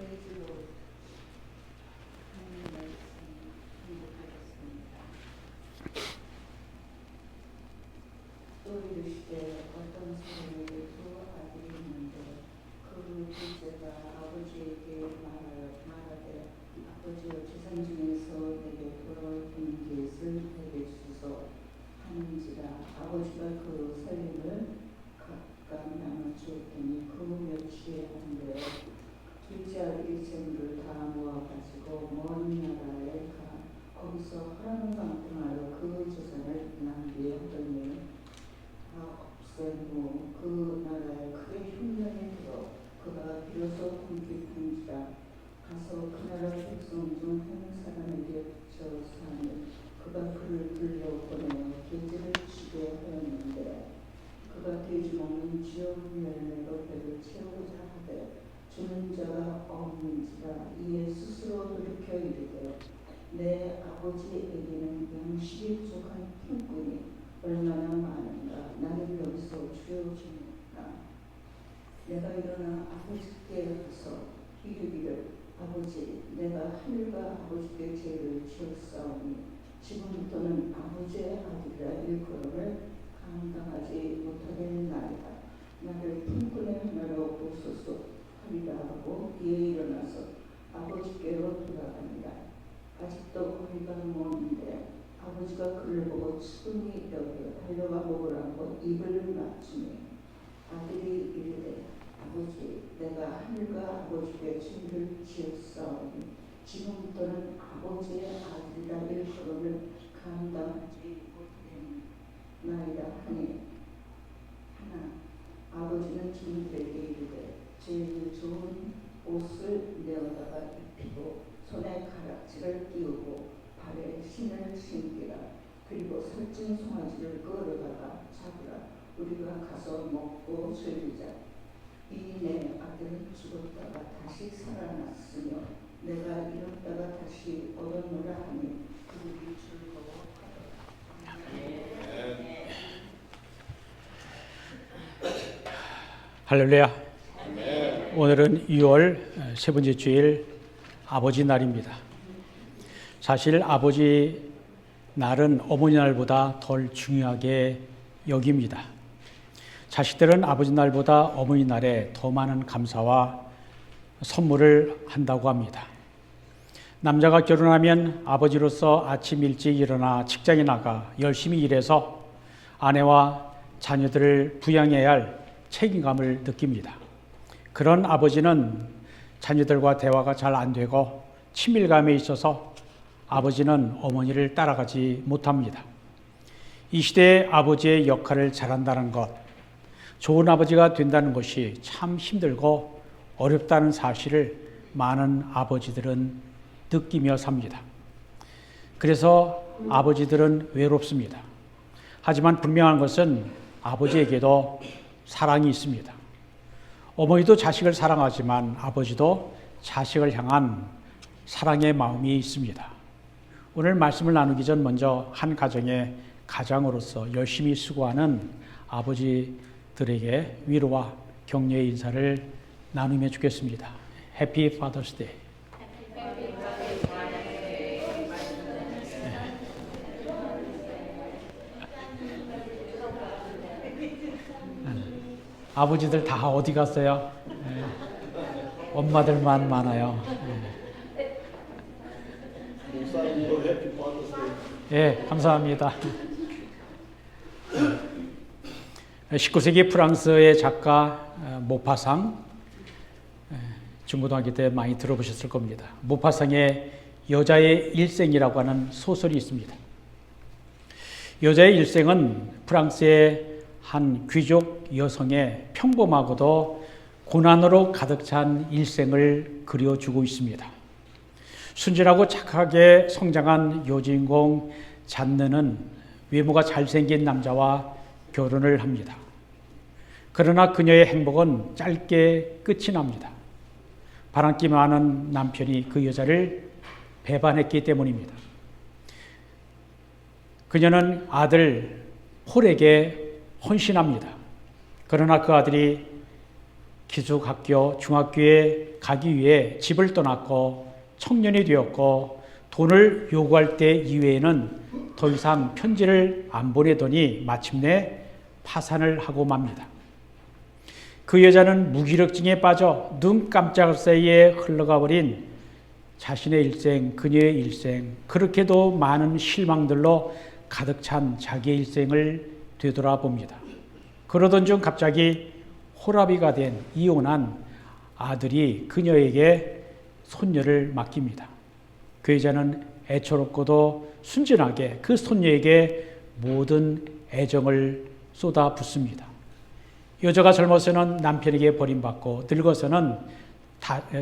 페이지로 하는 말씀 공부하겠습니다. 또 이르시되 어떤 사람에게 두 아들이 있는데 그 둘째가 아버지에게 말하되 아버지여 재산 중에서 내게 돌아올 빈깃을 내게 주소서 하는지라. 아버지가 그 살림을 각각 나눠 주었더니 그 며칠에 한데 둘째 아들이 재물을 다 모아가지고 먼 나라에 가 거기서 허랑방탕하여 그 재산을 낭비하더니 없애고 그 나라에 크게 흉년이 들어 그가 비로소 궁핍한지라. 가서 그 나라 백성 중 한 사람에게 붙여 사니 그가 그를 불러보내어 돼지를 치게 하였는데 그가 돼지 먹는 지옥 열매로 배를 채우고자 하되 주는 자가 없는지라. 이에 스스로 돌이켜 이르되 내 아버지에게는 양식이 부족한 흉꾼이 얼마나 많은가. 나를 여기서 주여주니까 내가 일어나 아버지께 가서 이르기를 아버지 내가 하늘과 아버지께 죄를 지었사오니 지금부터는 아버지의 아들이라 일컬음을 감당하지 못하겠나이다. 나를 품꾼의 하나로 보소서 하리라 하고 이에 일어나서 아버지께로 돌아가니라. 아직도 거리가 먼데 아버지가 그를 보고 측은히 여겨 달려가 먹으라고 입을 맞추니 아들이 이르되 아버지 내가 하늘과 아버지께 죄를 지었사오니 지금부터는 아버지의 아들이라 일컬음을 감당하지 못하겠나이다 하니 하나 아버지는 주님들에게 이르되 제일 좋은 옷을 내어다가 입히고 손에 가락지를 끼우고 발에 신을 신기라. 그리고 살찐 송아지를 끌어다가 잡으라. 우리가 가서 먹고 즐기자. 이 내 아들은 죽었다가 다시 살아났으며 내가 잃었다가 다시 얻었노라 하니 그들이 즐거워하더라. 할렐루야. 오늘은 6월 세 번째 주일 아버지 날입니다. 사실 아버지 날은 어머니 날보다 덜 중요하게 여깁니다. 자식들은 아버지 날보다 어머니 날에 더 많은 감사와 선물을 한다고 합니다. 남자가 결혼하면 아버지로서 아침 일찍 일어나 직장에 나가 열심히 일해서 아내와 자녀들을 부양해야 할 책임감을 느낍니다. 그런 아버지는 자녀들과 대화가 잘 안 되고 친밀감에 있어서 아버지는 어머니를 따라가지 못합니다. 이 시대에 아버지의 역할을 잘한다는 것, 좋은 아버지가 된다는 것이 참 힘들고 어렵다는 사실을 많은 아버지들은 느끼며 삽니다. 그래서 아버지들은 외롭습니다. 하지만 분명한 것은 아버지에게도 사랑이 있습니다. 어머니도 자식을 사랑하지만 아버지도 자식을 향한 사랑의 마음이 있습니다. 오늘 말씀을 나누기 전 먼저 한 가정의 가장으로서 열심히 수고하는 아버지들에게 위로와 격려의 인사를 나누며 주겠습니다. 해피 파더스 데이. 아버지들 다 어디 갔어요? 엄마들만 많아요. 예, 감사합니다. 19세기 프랑스의 작가 모파상, 중고등학교 때 많이 들어보셨을 겁니다. 모파상의 여자의 일생이라고 하는 소설이 있습니다. 여자의 일생은 프랑스의 한 귀족 여성의 평범하고도 고난으로 가득 찬 일생을 그려주고 있습니다. 순진하고 착하게 성장한 여주인공 잔느는 외모가 잘생긴 남자와 결혼을 합니다. 그러나 그녀의 행복은 짧게 끝이 납니다. 바람기 많은 남편이 그 여자를 배반했기 때문입니다. 그녀는 아들 폴에게 헌신합니다. 그러나 그 아들이 기숙학교, 중학교에 가기 위해 집을 떠났고 청년이 되었고 돈을 요구할 때 이외에는 더 이상 편지를 안 보내더니 마침내 파산을 하고 맙니다. 그 여자는 무기력증에 빠져 눈 깜짝할 사이에 흘러가 버린 자신의 일생, 그녀의 일생, 그렇게도 많은 실망들로 가득 찬 자기의 일생을 되돌아봅니다. 그러던 중 갑자기 호라비가 된 이혼한 아들이 그녀에게 손녀를 맡깁니다. 그 여자는 애처롭고도 순진하게 그 손녀에게 모든 애정을 쏟아붓습니다. 여자가 젊어서는 남편에게 버림받고 늙어서는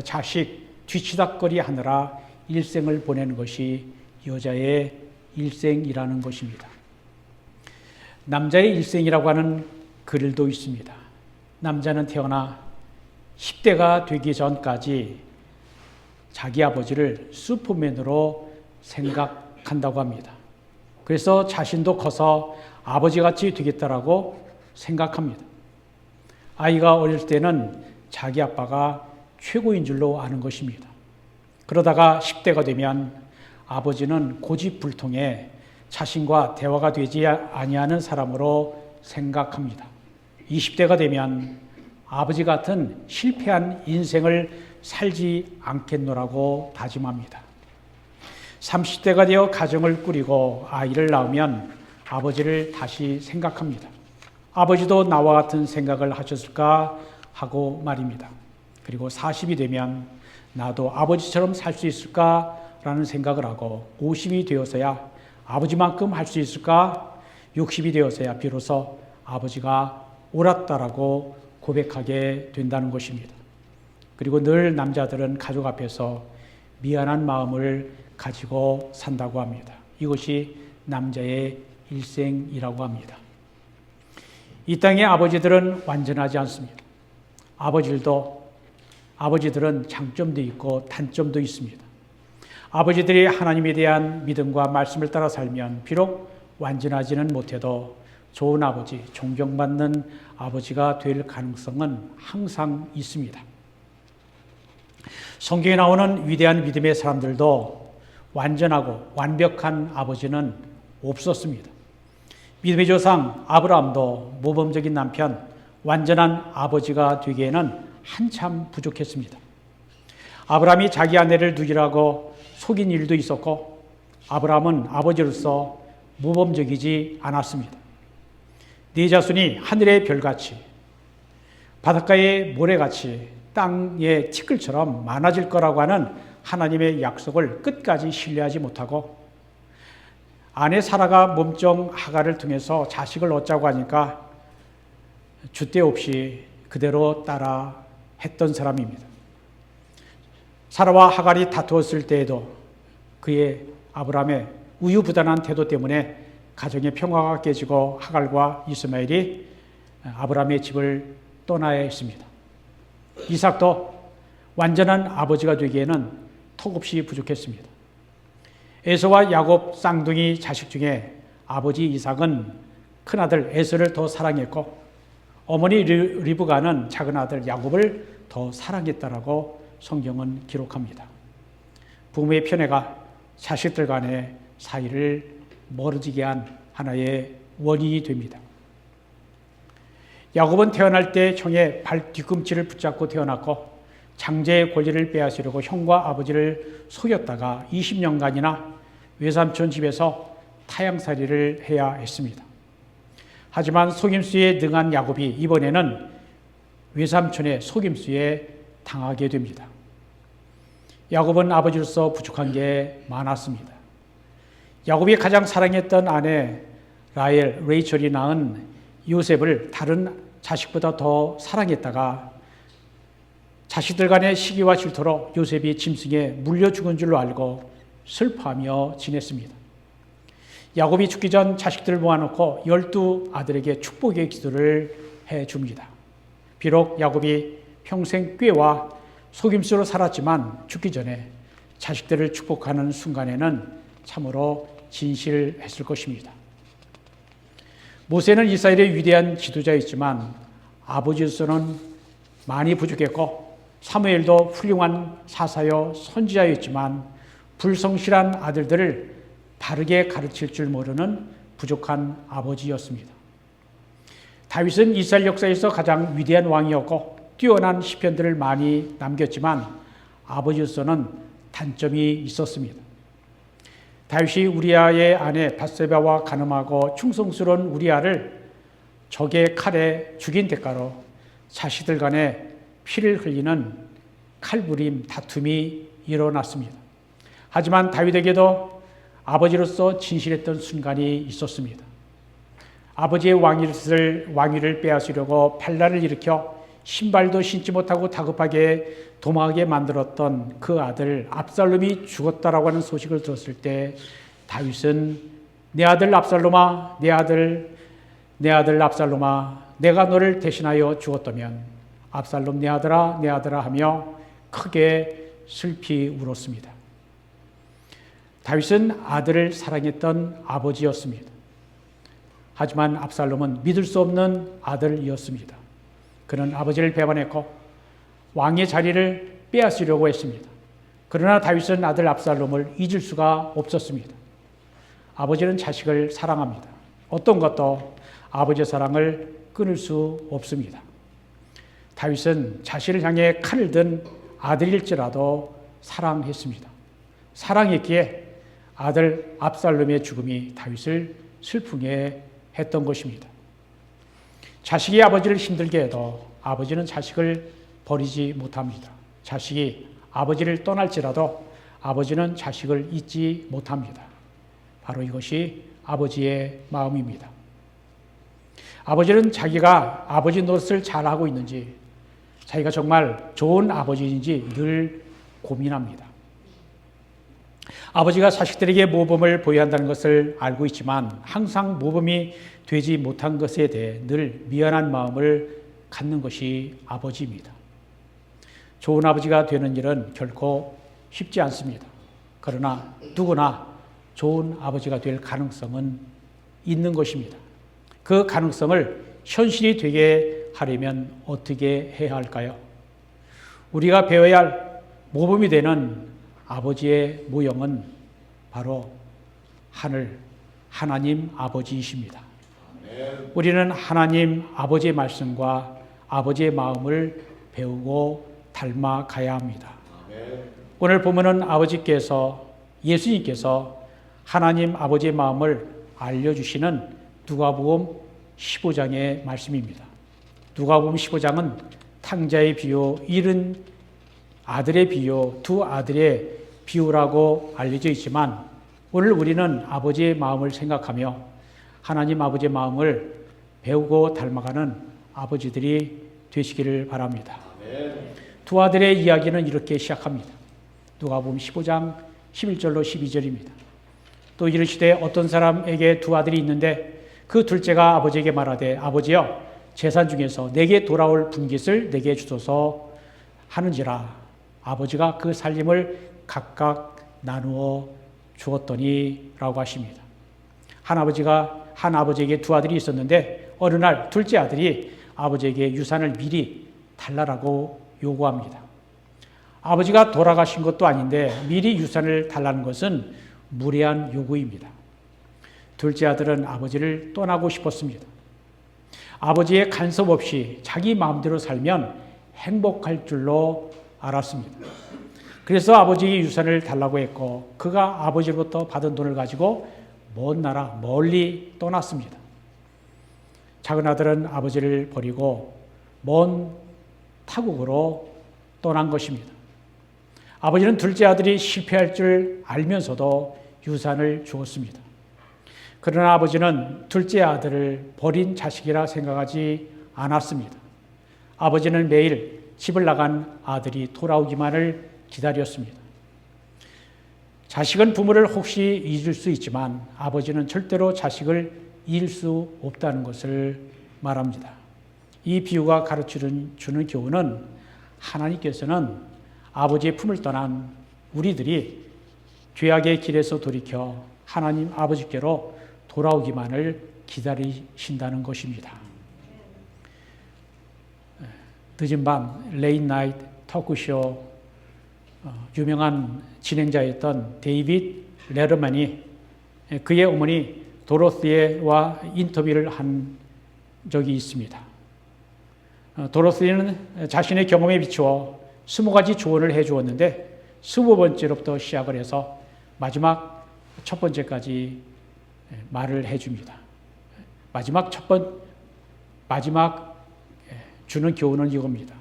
자식 뒤치다거리 하느라 일생을 보내는 것이 여자의 일생이라는 것입니다. 남자의 일생이라고 하는 글도 있습니다. 남자는 태어나 10대가 되기 전까지 자기 아버지를 슈퍼맨으로 생각한다고 합니다. 그래서 자신도 커서 아버지같이 되겠다라고 생각합니다. 아이가 어릴 때는 자기 아빠가 최고인 줄로 아는 것입니다. 그러다가 10대가 되면 아버지는 고집불통에 자신과 대화가 되지 아니하는 사람으로 생각합니다. 20대가 되면 아버지 같은 실패한 인생을 살지 않겠노라고 다짐합니다. 30대가 되어 가정을 꾸리고 아이를 낳으면 아버지를 다시 생각합니다. 아버지도 나와 같은 생각을 하셨을까 하고 말입니다. 그리고 40이 되면 나도 아버지처럼 살 수 있을까라는 생각을 하고 50이 되어서야 아버지만큼 할 수 있을까? 60이 되어서야 비로소 아버지가 옳았다라고 고백하게 된다는 것입니다. 그리고 늘 남자들은 가족 앞에서 미안한 마음을 가지고 산다고 합니다. 이것이 남자의 일생이라고 합니다. 이 땅의 아버지들은 완전하지 않습니다. 아버지들은 장점도 있고 단점도 있습니다. 아버지들이 하나님에 대한 믿음과 말씀을 따라 살면 비록 완전하지는 못해도 좋은 아버지, 존경받는 아버지가 될 가능성은 항상 있습니다. 성경에 나오는 위대한 믿음의 사람들도 완전하고 완벽한 아버지는 없었습니다. 믿음의 조상 아브라함도 모범적인 남편, 완전한 아버지가 되기에는 한참 부족했습니다. 아브라함이 자기 아내를 죽이라고 속인 일도 있었고 아브라함은 아버지로서 모범적이지 않았습니다. 네 자손이 하늘의 별같이 바닷가의 모래같이 땅의 티끌처럼 많아질 거라고 하는 하나님의 약속을 끝까지 신뢰하지 못하고 아내 사라가 몸종 하갈을 통해서 자식을 얻자고 하니까 줏대 없이 그대로 따라 했던 사람입니다. 사라와 하갈이 다투었을 때에도 그의 아브라함의 우유부단한 태도 때문에 가정의 평화가 깨지고 하갈과 이스마엘이 아브라함의 집을 떠나야 했습니다. 이삭도 완전한 아버지가 되기에는 턱없이 부족했습니다. 에서와 야곱 쌍둥이 자식 중에 아버지 이삭은 큰아들 에서를 더 사랑했고 어머니 리브가는 작은 아들 야곱을 더 사랑했다라고 성경은 기록합니다. 부모의 편애가 자식들 간의 사이를 멀어지게 한 하나의 원인이 됩니다. 야곱은 태어날 때 형의 발 뒤꿈치를 붙잡고 태어났고 장제의 권리를 빼앗으려고 형과 아버지를 속였다가 20년간이나 외삼촌 집에서 타향살이를 해야 했습니다. 하지만 속임수에 능한 야곱이 이번에는 외삼촌의 속임수에 당하게 됩니다. 야곱은 아버지로서 부족한 게 많았습니다. 야곱이 가장 사랑했던 아내 레이첼이 낳은 요셉을 다른 자식보다 더 사랑했다가 자식들 간의 시기와 질투로 요셉이 짐승에 물려 죽은 줄로 알고 슬퍼하며 지냈습니다. 야곱이 죽기 전 자식들을 모아놓고 12아들에게 축복의 기도를 해줍니다. 비록 야곱이 평생 꾀와 속임수로 살았지만 죽기 전에 자식들을 축복하는 순간에는 참으로 진실했을 것입니다. 모세는 이스라엘의 위대한 지도자였지만 아버지로서는 많이 부족했고 사무엘도 훌륭한 사사요 선지자였지만 불성실한 아들들을 바르게 가르칠 줄 모르는 부족한 아버지였습니다. 다윗은 이스라엘 역사에서 가장 위대한 왕이었고 뛰어난 시편들을 많이 남겼지만 아버지로서는 단점이 있었습니다. 다윗이 우리아의 아내 밧세바와 간음하고 충성스러운 우리아를 적의 칼에 죽인 대가로 자식들 간에 피를 흘리는 칼부림 다툼이 일어났습니다. 하지만 다윗에게도 아버지로서 진실했던 순간이 있었습니다. 아버지의 왕위를 빼앗으려고 반란을 일으켜 신발도 신지 못하고 다급하게 도망하게 만들었던 그 아들 압살롬이 죽었다라고 하는 소식을 들었을 때 다윗은 내 아들 압살롬아, 내 아들 압살롬아, 내가 너를 대신하여 죽었다면 압살롬 내 아들아 하며 크게 슬피 울었습니다. 다윗은 아들을 사랑했던 아버지였습니다. 하지만 압살롬은 믿을 수 없는 아들이었습니다. 그는 아버지를 배반했고 왕의 자리를 빼앗으려고 했습니다. 그러나 다윗은 아들 압살롬을 잊을 수가 없었습니다. 아버지는 자식을 사랑합니다. 어떤 것도 아버지의 사랑을 끊을 수 없습니다. 다윗은 자신을 향해 칼을 든 아들일지라도 사랑했습니다. 사랑했기에 아들 압살롬의 죽음이 다윗을 슬프게 했던 것입니다. 자식이 아버지를 힘들게 해도 아버지는 자식을 버리지 못합니다. 자식이 아버지를 떠날지라도 아버지는 자식을 잊지 못합니다. 바로 이것이 아버지의 마음입니다. 아버지는 자기가 아버지 노릇을 잘하고 있는지, 자기가 정말 좋은 아버지인지 늘 고민합니다. 아버지가 자식들에게 모범을 보여야 한다는 것을 알고 있지만 항상 모범이 되지 못한 것에 대해 늘 미안한 마음을 갖는 것이 아버지입니다. 좋은 아버지가 되는 일은 결코 쉽지 않습니다. 그러나 누구나 좋은 아버지가 될 가능성은 있는 것입니다. 그 가능성을 현실이 되게 하려면 어떻게 해야 할까요? 우리가 배워야 할 모범이 되는 아버지의 모형은 바로 하나님 아버지이십니다. 우리는 하나님 아버지의 말씀과 아버지의 마음을 배우고 닮아가야 합니다. 오늘 보면은 예수님께서 하나님 아버지의 마음을 알려주시는 누가복음 15장의 말씀입니다. 누가복음 15장은 탕자의 비유, 잃은 아들의 비유, 두 아들의 비유라고 알려져 있지만 오늘 우리는 아버지의 마음을 생각하며 하나님 아버지의 마음을 배우고 닮아가는 아버지들이 되시기를 바랍니다. 두 아들의 이야기는 이렇게 시작합니다. 누가복음 15장 11절로 12절입니다. 또 이르시되 어떤 사람에게 두 아들이 있는데 그 둘째가 아버지에게 말하되 아버지여 재산 중에서 내게 돌아올 분깃을 내게 주소서 하는지라. 아버지가 그 살림을 각각 나누어 주었더니 라고 하십니다. 한 아버지에게 두 아들이 있었는데 어느 날 둘째 아들이 아버지에게 유산을 미리 달라고 요구합니다. 아버지가 돌아가신 것도 아닌데 미리 유산을 달라는 것은 무례한 요구입니다. 둘째 아들은 아버지를 떠나고 싶었습니다. 아버지의 간섭 없이 자기 마음대로 살면 행복할 줄로 알았습니다. 그래서 아버지에게 유산을 달라고 했고 그가 아버지로부터 받은 돈을 가지고 먼 나라 멀리 떠났습니다. 작은 아들은 아버지를 버리고 먼 타국으로 떠난 것입니다. 아버지는 둘째 아들이 실패할 줄 알면서도 유산을 주었습니다. 그러나 아버지는 둘째 아들을 버린 자식이라 생각하지 않았습니다. 아버지는 매일 집을 나간 아들이 돌아오기만을 기다렸습니다. 자식은 부모를 혹시 잊을 수 있지만 아버지는 절대로 자식을 잃을 수 없다는 것을 말합니다. 이 비유가 가르치는 교훈은 하나님께서는 아버지의 품을 떠난 우리들이 죄악의 길에서 돌이켜 하나님 아버지께로 돌아오기만을 기다리신다는 것입니다. 늦은 밤 레이트 나이트 토크쇼 유명한 진행자였던 데이빗 레더만이 그의 어머니 도로시와 인터뷰를 한 적이 있습니다. 도로시는 자신의 경험에 비추어 20가지 조언을 해주었는데 20번째로부터 시작을 해서 마지막 첫 번째까지 말을 해줍니다. 마지막 주는 교훈은 이겁니다.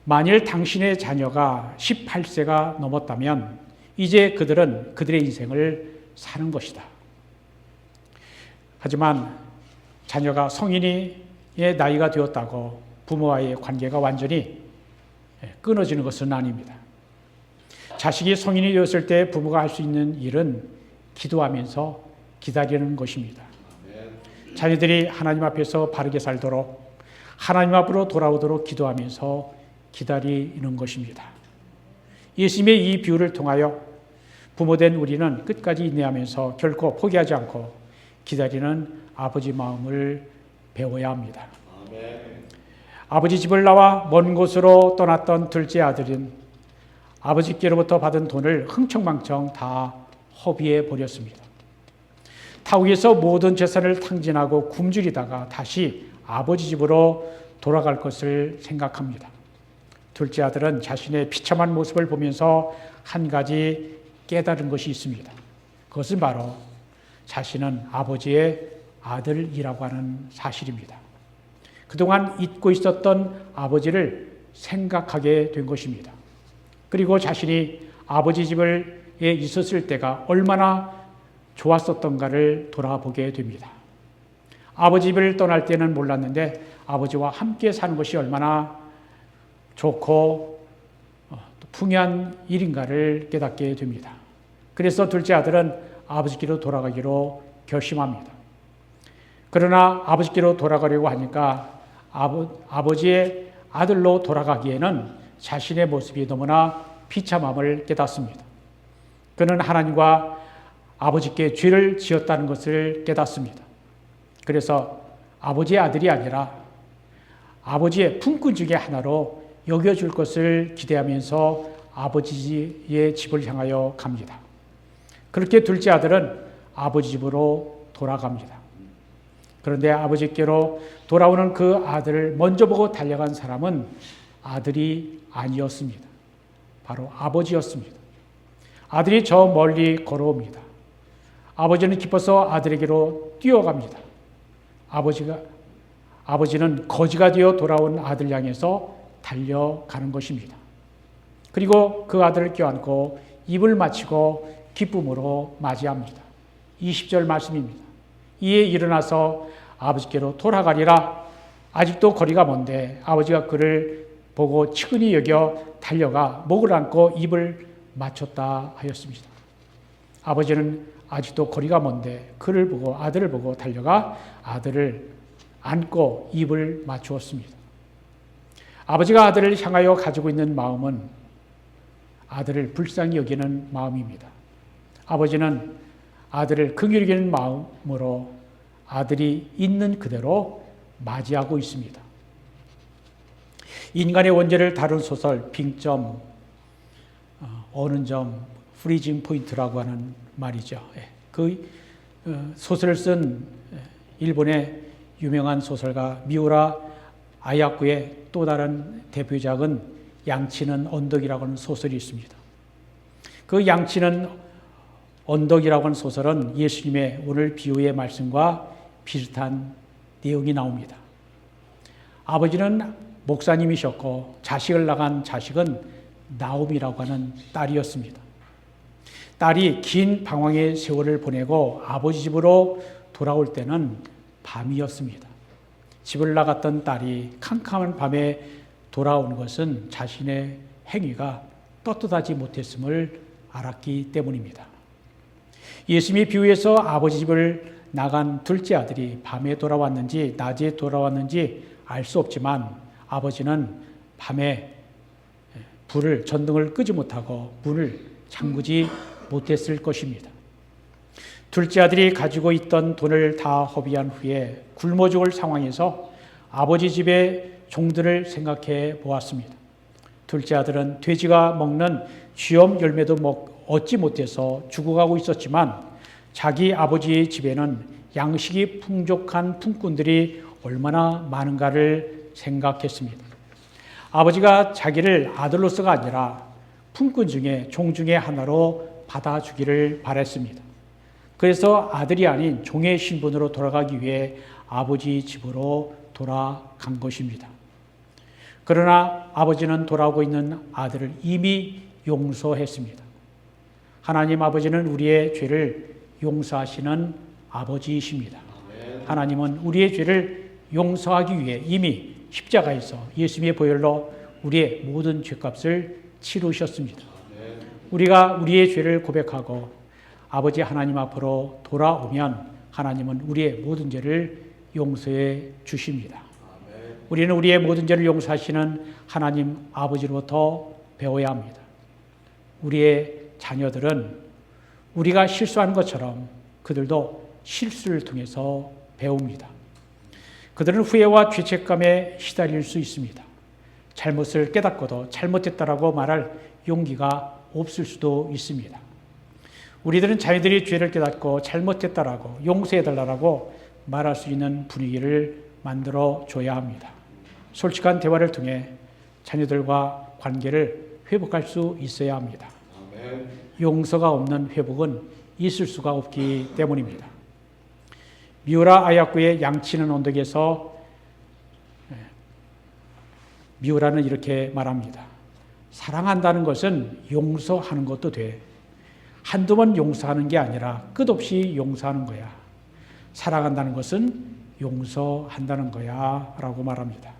만일 당신의 자녀가 18세가 넘었다면 이제 그들은 그들의 인생을 사는 것이다. 하지만 자녀가 성인의 나이가 되었다고 부모와의 관계가 완전히 끊어지는 것은 아닙니다. 자식이 성인이 되었을 때 부모가 할 수 있는 일은 기도하면서 기다리는 것입니다. 자녀들이 하나님 앞에서 바르게 살도록 하나님 앞으로 돌아오도록 기도하면서 기다리는 것입니다. 예수님의 이 비유를 통하여 부모된 우리는 끝까지 인내하면서 결코 포기하지 않고 기다리는 아버지 마음을 배워야 합니다. 아멘. 아버지 집을 나와 먼 곳으로 떠났던 둘째 아들은 아버지께로부터 받은 돈을 흥청망청 다 허비해 버렸습니다. 타국에서 모든 재산을 탕진하고 굶주리다가 다시 아버지 집으로 돌아갈 것을 생각합니다. 둘째 아들은 자신의 비참한 모습을 보면서 한 가지 깨달은 것이 있습니다. 그것은 바로 자신은 아버지의 아들이라고 하는 사실입니다. 그동안 잊고 있었던 아버지를 생각하게 된 것입니다. 그리고 자신이 아버지 집에 있었을 때가 얼마나 좋았었던가를 돌아보게 됩니다. 아버지 집을 떠날 때는 몰랐는데 아버지와 함께 사는 것이 얼마나 좋고 풍요한 일인가를 깨닫게 됩니다. 그래서 둘째 아들은 아버지께로 돌아가기로 결심합니다. 그러나 아버지께로 돌아가려고 하니까 아버지의 아들로 돌아가기에는 자신의 모습이 너무나 비참함을 깨닫습니다. 그는 하나님과 아버지께 죄를 지었다는 것을 깨닫습니다. 그래서 아버지의 아들이 아니라 아버지의 품꾼 중에 하나로 여겨줄 것을 기대하면서 아버지의 집을 향하여 갑니다. 그렇게 둘째 아들은 아버지 집으로 돌아갑니다. 그런데 아버지께로 돌아오는 그 아들을 먼저 보고 달려간 사람은 아들이 아니었습니다. 바로 아버지였습니다. 아들이 저 멀리 걸어옵니다. 아버지는 기뻐서 아들에게로 뛰어갑니다. 아버지는 거지가 되어 돌아온 아들 향해서 달려가는 것입니다. 그리고 그 아들을 껴안고 입을 맞추고 기쁨으로 맞이합니다. 20절 말씀입니다. 이에 일어나서 아버지께로 돌아가리라. 아직도 거리가 먼데 아버지가 그를 보고 측은히 여겨 달려가 목을 안고 입을 맞췄다 하였습니다. 아버지는 아직도 거리가 먼데 그를 보고 아들을 보고 달려가 아들을 안고 입을 맞추었습니다. 아버지가 아들을 향하여 가지고 있는 마음은 아들을 불쌍히 여기는 마음입니다. 아버지는 아들을 긍휼히 여기는 마음으로 아들이 있는 그대로 맞이하고 있습니다. 인간의 원죄를 다룬 소설 빙점, 어는 점, 프리징 포인트라고 하는 말이죠. 그 소설을 쓴 일본의 유명한 소설가 미우라 아야쿠의 또 다른 대표작은 양치는 언덕이라고 하는 소설이 있습니다. 그 양치는 언덕이라고 하는 소설은 예수님의 오늘 비유의 말씀과 비슷한 내용이 나옵니다. 아버지는 목사님이셨고 자식을 낳은 자식은 나옴이라고 하는 딸이었습니다. 딸이 긴 방황의 세월을 보내고 아버지 집으로 돌아올 때는 밤이었습니다. 집을 나갔던 딸이 캄캄한 밤에 돌아온 것은 자신의 행위가 떳떳하지 못했음을 알았기 때문입니다. 예수님의 비유에서 아버지 집을 나간 둘째 아들이 밤에 돌아왔는지 낮에 돌아왔는지 알 수 없지만 아버지는 밤에 전등을 끄지 못하고 문을 잠그지 못했을 것입니다. 둘째 아들이 가지고 있던 돈을 다 허비한 후에 굶어 죽을 상황에서 아버지 집에 종들을 생각해 보았습니다. 둘째 아들은 돼지가 먹는 쥐엄 열매도 얻지 못해서 죽어가고 있었지만 자기 아버지의 집에는 양식이 풍족한 품꾼들이 얼마나 많은가를 생각했습니다. 아버지가 자기를 아들로서가 아니라 품꾼 중에 종 중에 하나로 받아주기를 바랬습니다. 그래서 아들이 아닌 종의 신분으로 돌아가기 위해 아버지 집으로 돌아간 것입니다. 그러나 아버지는 돌아오고 있는 아들을 이미 용서했습니다. 하나님 아버지는 우리의 죄를 용서하시는 아버지이십니다. 하나님은 우리의 죄를 용서하기 위해 이미 십자가에서 예수님의 보혈로 우리의 모든 죄값을 치르셨습니다. 우리가 우리의 죄를 고백하고 아버지 하나님 앞으로 돌아오면 하나님은 우리의 모든 죄를 용서해 주십니다. 우리는 우리의 모든 죄를 용서하시는 하나님 아버지로부터 배워야 합니다. 우리의 자녀들은 우리가 실수한 것처럼 그들도 실수를 통해서 배웁니다. 그들은 후회와 죄책감에 시달릴 수 있습니다. 잘못을 깨닫고도 잘못했다라고 말할 용기가 없을 수도 있습니다. 우리들은 자녀들이 죄를 깨닫고 잘못했다라고 용서해달라고 말할 수 있는 분위기를 만들어 줘야 합니다. 솔직한 대화를 통해 자녀들과 관계를 회복할 수 있어야 합니다. 용서가 없는 회복은 있을 수가 없기 때문입니다. 미우라 아야쿠의 양치는 언덕에서 미우라는 이렇게 말합니다. 사랑한다는 것은 용서하는 것도 돼. 한두 번 용서하는 게 아니라 끝없이 용서하는 거야. 사랑한다는 것은 용서한다는 거야 라고 말합니다.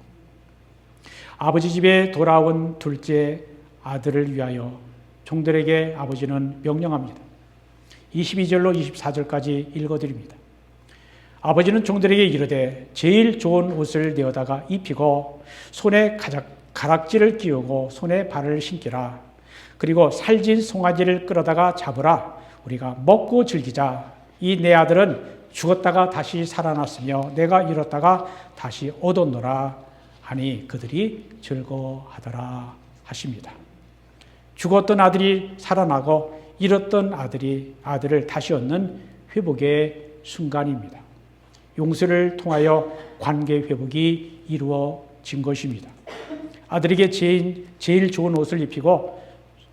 아버지 집에 돌아온 둘째 아들을 위하여 종들에게 아버지는 명령합니다. 22절로 24절까지 읽어드립니다. 아버지는 종들에게 이르되 제일 좋은 옷을 내어다가 입히고 손에 가락지를 끼우고 손에 발을 신기라. 그리고 살진 송아지를 끌어다가 잡으라. 우리가 먹고 즐기자. 이 내 아들은 죽었다가 다시 살아났으며 내가 잃었다가 다시 얻었노라 하니 그들이 즐거워하더라 하십니다. 죽었던 아들이 살아나고 잃었던 아들을 다시 얻는 회복의 순간입니다. 용서를 통하여 관계 회복이 이루어진 것입니다. 아들에게 제일 좋은 옷을 입히고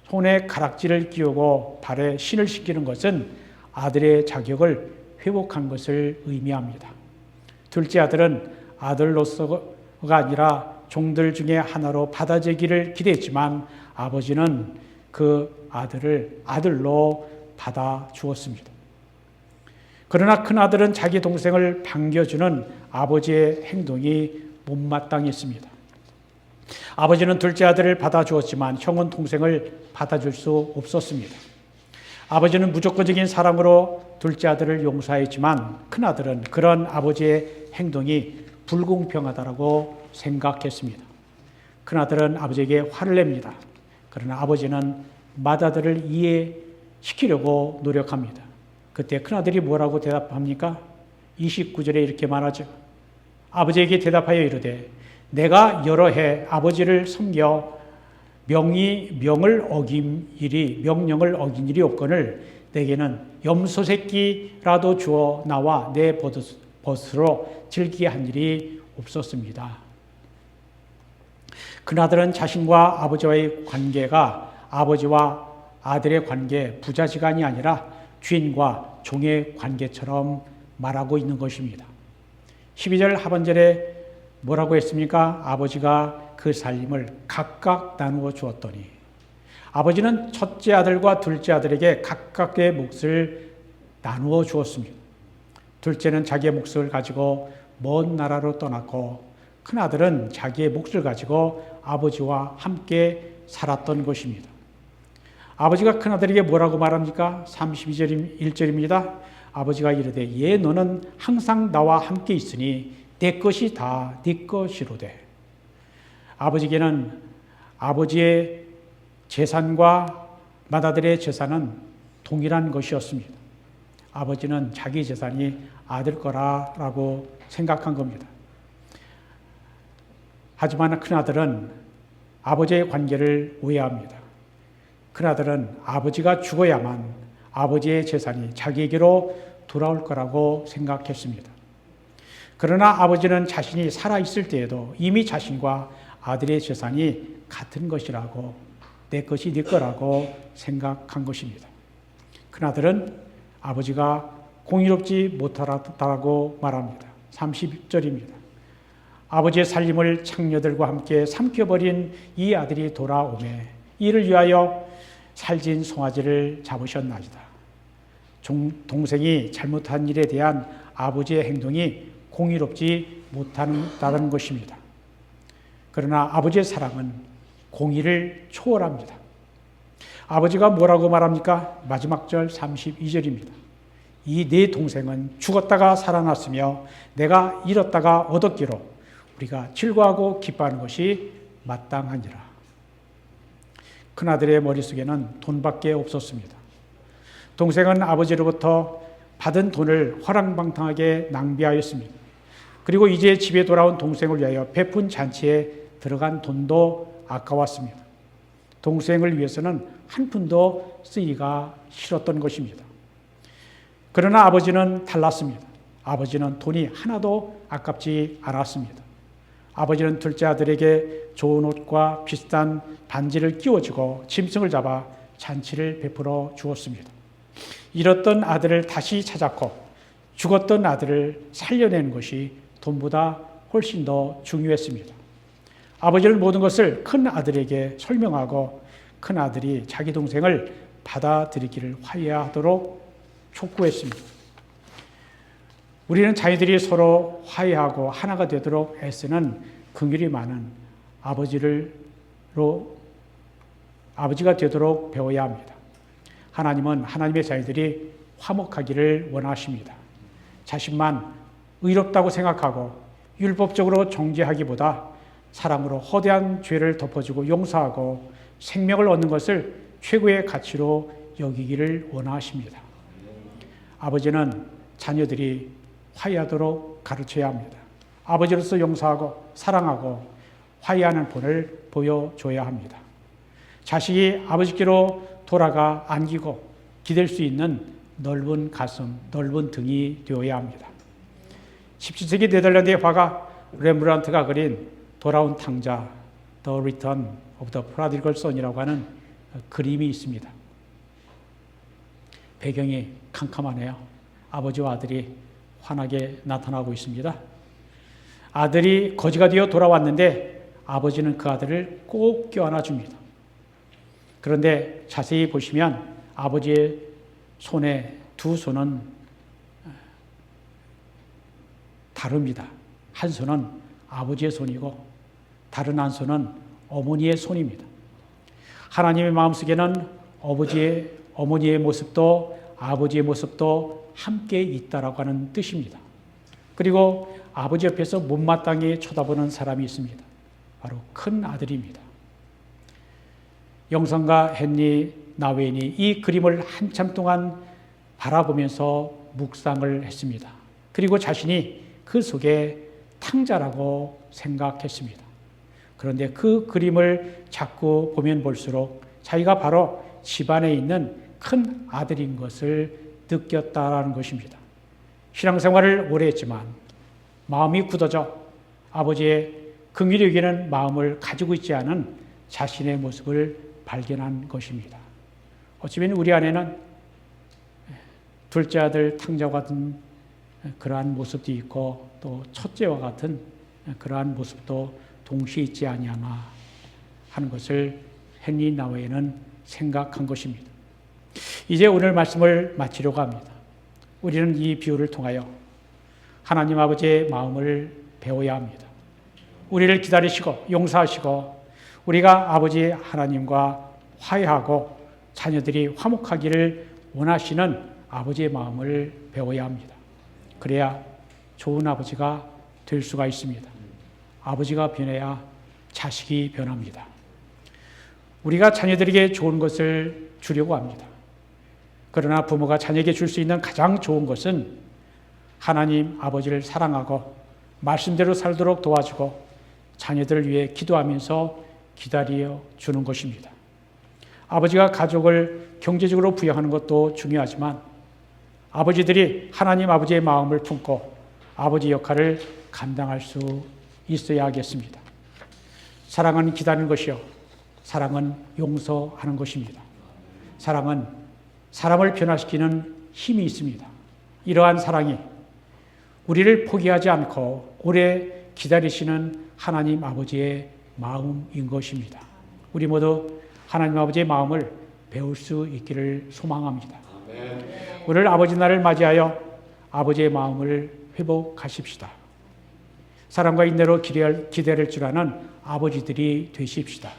손에 가락지를 끼우고 발에 신을 신기는 것은 아들의 자격을 회복한 것을 의미합니다. 둘째 아들은 아들로서가 아니라 종들 중에 하나로 받아들이기를 기대했지만 아버지는 그 아들을 아들로 받아주었습니다. 그러나 큰아들은 자기 동생을 반겨주는 아버지의 행동이 못마땅했습니다. 아버지는 둘째 아들을 받아주었지만 형은 동생을 받아줄 수 없었습니다. 아버지는 무조건적인 사랑으로 둘째 아들을 용서했지만 큰아들은 그런 아버지의 행동이 불공평하다고 생각했습니다. 큰아들은 아버지에게 화를 냅니다. 그러나 아버지는 맏아들을 이해시키려고 노력합니다. 그때 큰아들이 뭐라고 대답합니까? 29절에 이렇게 말하죠. 아버지에게 대답하여 이르되 내가 여러 해 아버지를 섬겨 명령을 어긴 일이 없거늘 내게는 염소 새끼라도 주어 나와 내 벗으로 즐기게 한 일이 없었습니다. 그나들은 자신과 아버지와의 관계가 아버지와 아들의 관계, 부자지간이 아니라 주인과 종의 관계처럼 말하고 있는 것입니다. 12절 하반절에 뭐라고 했습니까? 아버지가 그 살림을 각각 나누어 주었더니 아버지는 첫째 아들과 둘째 아들에게 각각의 몫을 나누어 주었습니다. 둘째는 자기의 몫을 가지고 먼 나라로 떠났고 큰아들은 자기의 몫을 가지고 아버지와 함께 살았던 것입니다. 아버지가 큰아들에게 뭐라고 말합니까? 32절 1절입니다. 아버지가 이르되 예 너는 항상 나와 함께 있으니 내 것이 다 네 것이로되. 아버지에게는 아버지의 재산과 맏아들의 재산은 동일한 것이었습니다. 아버지는 자기 재산이 아들 거라고 생각한 겁니다. 하지만 큰아들은 아버지의 관계를 오해합니다. 큰아들은 아버지가 죽어야만 아버지의 재산이 자기에게로 돌아올 거라고 생각했습니다. 그러나 아버지는 자신이 살아있을 때에도 이미 자신과 아들의 재산이 같은 것이라고, 내 것이 네 거라고 생각한 것입니다. 큰아들은 아버지가 공의롭지 못하다고 말합니다. 30절입니다. 아버지의 살림을 창녀들과 함께 삼켜버린 이 아들이 돌아오매 이를 위하여 살진 송아지를 잡으셨나이다. 동생이 잘못한 일에 대한 아버지의 행동이 공의롭지 못한다는 것입니다. 그러나 아버지의 사랑은 공의를 초월합니다. 아버지가 뭐라고 말합니까? 마지막 절 32절입니다. 이 네 동생은 죽었다가 살아났으며 내가 잃었다가 얻었기로 우리가 즐거워하고 기뻐하는 것이 마땅하니라. 큰아들의 머릿속에는 돈밖에 없었습니다. 동생은 아버지로부터 받은 돈을 허랑방탕하게 낭비하였습니다. 그리고 이제 집에 돌아온 동생을 위하여 베푼 잔치에 들어간 돈도 아까웠습니다. 동생을 위해서는 한 푼도 쓰기가 싫었던 것입니다. 그러나 아버지는 달랐습니다. 아버지는 돈이 하나도 아깝지 않았습니다. 아버지는 둘째 아들에게 좋은 옷과 비싼 반지를 끼워주고 짐승을 잡아 잔치를 베풀어 주었습니다. 잃었던 아들을 다시 찾았고 죽었던 아들을 살려내는 것이 돈보다 훨씬 더 중요했습니다. 아버지는 모든 것을 큰 아들에게 설명하고 큰 아들이 자기 동생을 받아들이기를 화해하도록 촉구했습니다. 우리는 자녀들이 서로 화해하고 하나가 되도록 애쓰는 긍휼이 많은 아버지가 되도록 배워야 합니다. 하나님은 하나님의 자녀들이 화목하기를 원하십니다. 자신만 의롭다고 생각하고 율법적으로 정죄하기보다 사랑으로 허대한 죄를 덮어주고 용서하고 생명을 얻는 것을 최고의 가치로 여기기를 원하십니다. 아버지는 자녀들이 화해하도록 가르쳐야 합니다. 아버지로서 용서하고 사랑하고 화해하는 본을 보여줘야 합니다. 자식이 아버지께로 돌아가 안기고 기댈 수 있는 넓은 가슴, 넓은 등이 되어야 합니다. 17세기 네덜란드의 화가 렘브란트가 그린 돌아온 탕자, The Return of the Prodigal Son이라고 하는 그림이 있습니다. 배경이 캄캄하네요. 아버지와 아들이 환하게 나타나고 있습니다. 아들이 거지가 되어 돌아왔는데 아버지는 그 아들을 꼭 껴안아 줍니다. 그런데 자세히 보시면 아버지의 손에 두 손은 다릅니다. 한 손은 아버지의 손이고 다른 한 손은 어머니의 손입니다. 하나님의 마음속에는 어머니의 모습도 아버지의 모습도 함께 있다라고 하는 뜻입니다. 그리고 아버지 옆에서 못마땅히 쳐다보는 사람이 있습니다. 바로 큰 아들입니다. 영성가 헨리 나웨인이 이 그림을 한참 동안 바라보면서 묵상을 했습니다. 그리고 자신이 그 속에 탕자라고 생각했습니다. 그런데 그 그림을 자꾸 보면 볼수록 자기가 바로 집안에 있는 큰 아들인 것을 느꼈다라는 것입니다. 신앙생활을 오래 했지만 마음이 굳어져 아버지의 긍휼히 여기는 마음을 가지고 있지 않은 자신의 모습을 발견한 것입니다. 어쩌면 우리 안에는 둘째 아들 탕자와 같은 그러한 모습도 있고 또 첫째와 같은 그러한 모습도 동시에 있지 아니하나 하는 것을 헨리 나웨이는 생각한 것입니다. 이제 오늘 말씀을 마치려고 합니다. 우리는 이 비유를 통하여 하나님 아버지의 마음을 배워야 합니다. 우리를 기다리시고 용서하시고 우리가 아버지 하나님과 화해하고 자녀들이 화목하기를 원하시는 아버지의 마음을 배워야 합니다. 그래야 좋은 아버지가 될 수가 있습니다. 아버지가 변해야 자식이 변합니다. 우리가 자녀들에게 좋은 것을 주려고 합니다. 그러나 부모가 자녀에게 줄 수 있는 가장 좋은 것은 하나님 아버지를 사랑하고 말씀대로 살도록 도와주고 자녀들을 위해 기도하면서 기다려 주는 것입니다. 아버지가 가족을 경제적으로 부양하는 것도 중요하지만 아버지들이 하나님 아버지의 마음을 품고 아버지 역할을 감당할 수 있어야 하겠습니다. 사랑은 기다리는 것이요, 사랑은 용서하는 것입니다. 사랑은 사람을 변화시키는 힘이 있습니다. 이러한 사랑이 우리를 포기하지 않고 오래 기다리시는 하나님 아버지의 마음인 것입니다. 우리 모두 하나님 아버지의 마음을 배울 수 있기를 소망합니다. 오늘 아버지 날을 맞이하여 아버지의 마음을 회복하십시다. 사랑과 인내로 기다릴 줄 아는 아버지들이 되십시다.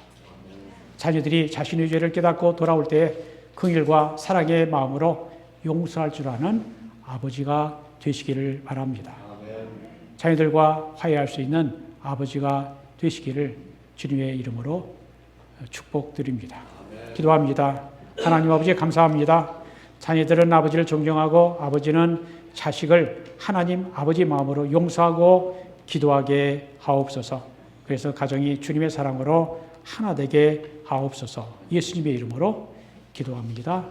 자녀들이 자신의 죄를 깨닫고 돌아올 때 긍휼과 사랑의 마음으로 용서할 줄 아는 아버지가 되시기를 바랍니다. 자녀들과 화해할 수 있는 아버지가 되시기를 주님의 이름으로 축복드립니다. 기도합니다. 하나님 아버지 감사합니다. 자녀들은 아버지를 존경하고 아버지는 자식을 하나님 아버지 마음으로 용서하고 기도하게 하옵소서. 그래서 가정이 주님의 사랑으로 하나 되게 하옵소서. 예수님의 이름으로 기도합니다.